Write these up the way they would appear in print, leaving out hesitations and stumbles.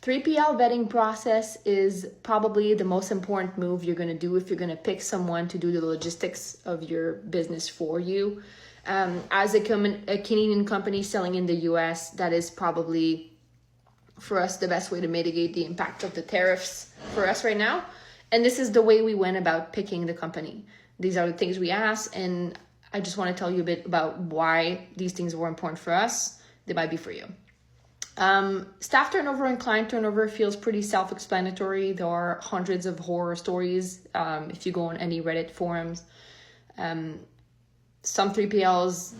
3PL vetting process is probably the most important move you're going to do if you're going to pick someone to do the logistics of your business for you. As a Canadian company selling in the US, that is probably for us the best way to mitigate the impact of the tariffs for us right now. And this is the way we went about picking the company. These are the things we asked, and I just want to tell you a bit about why these things were important for us. They might be for you. Staff turnover and client turnover feels pretty self-explanatory. There are hundreds of horror stories if you go on any Reddit forums. Some 3PLs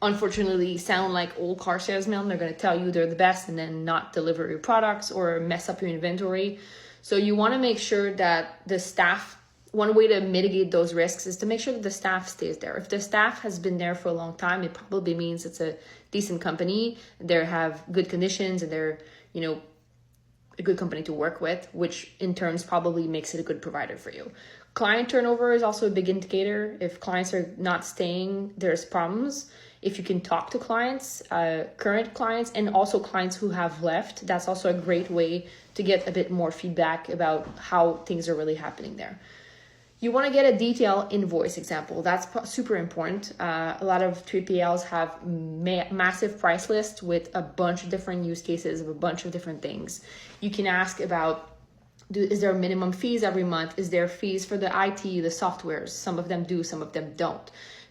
unfortunately sound like old car salesmen. They're going to tell you they're the best and then not deliver your products or mess up your inventory. So you want to make sure that the staff, one way to mitigate those risks is to make sure that the staff stays there. If the staff has been there for a long time, it probably means it's a decent company. They have good conditions and they're, a good company to work with, which in turn probably makes it a good provider for you. Client turnover is also a big indicator. If clients are not staying, there's problems. If you can talk to clients, current clients, and also clients who have left, that's also a great way to get a bit more feedback about how things are really happening there. You want to get a detailed invoice example. That's super important. A lot of 3PLs have massive price lists with a bunch of different use cases of a bunch of different things. You can ask about, is there minimum fees every month? Is there fees for the IT, the softwares? Some of them do, some of them don't.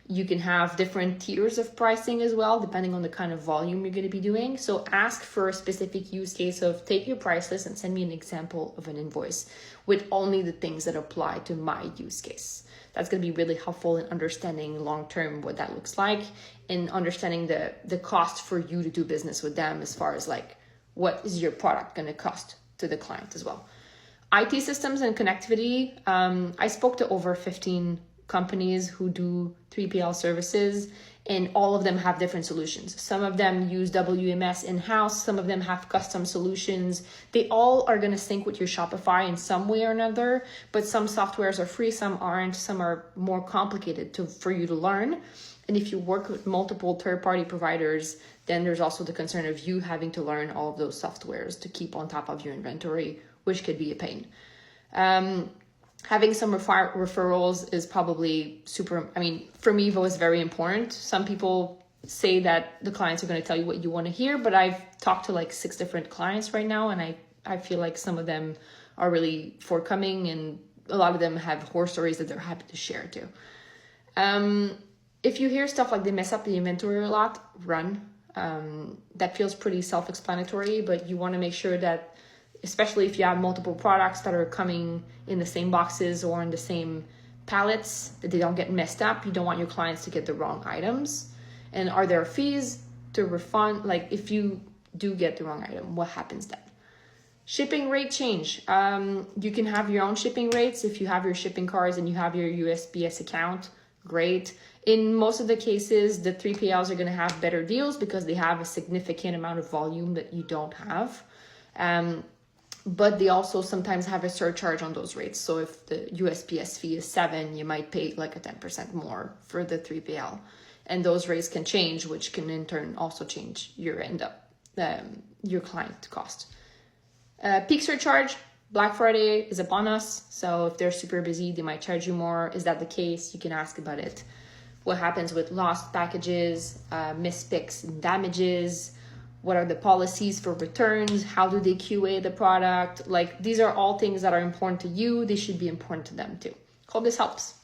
You can have different tiers of pricing as well, depending on the kind of volume you're going to be doing. So ask for a specific use case of take your price list and send me an example of an invoice with only the things that apply to my use case. That's going to be really helpful in understanding long-term what that looks like and understanding the cost for you to do business with them as far as like, what is your product going to cost to the client as well. IT systems and connectivity. I spoke to over 15 companies who do 3PL services, and all of them have different solutions. Some of them use WMS in-house, some of them have custom solutions. They all are going to sync with your Shopify in some way or another, but some softwares are free, some aren't, some are more complicated for you to learn. And if you work with multiple third-party providers, then there's also the concern of you having to learn all of those softwares to keep on top of your inventory, which could be a pain. Having some referrals is probably super, for me, it was very important. Some people say that the clients are going to tell you what you want to hear, but I've talked to like 6 different clients right now, and I feel like some of them are really forthcoming, and a lot of them have horror stories that they're happy to share too. If you hear stuff like they mess up the inventory a lot, run. That feels pretty self-explanatory, but you want to make sure that, especially if you have multiple products that are coming in the same boxes or in the same pallets, that they don't get messed up. You don't want your clients to get the wrong items. And are there fees to refund? Like if you do get the wrong item, what happens then? Shipping rate change. You can have your own shipping rates. If you have your shipping cards and you have your USPS account, great. In most of the cases, the 3PLs are going to have better deals because they have a significant amount of volume that you don't have. But they also sometimes have a surcharge on those rates. So if the USPS fee is 7, you might pay like a 10% more for the 3PL. And those rates can change, which can in turn also change your your client cost. Peak surcharge. Black Friday is upon us. So if they're super busy, they might charge you more. Is that the case? You can ask about it. What happens with lost packages, missed picks and damages? What are the policies for returns? How do they QA the product? Like, these are all things that are important to you. They should be important to them too. Hope this helps.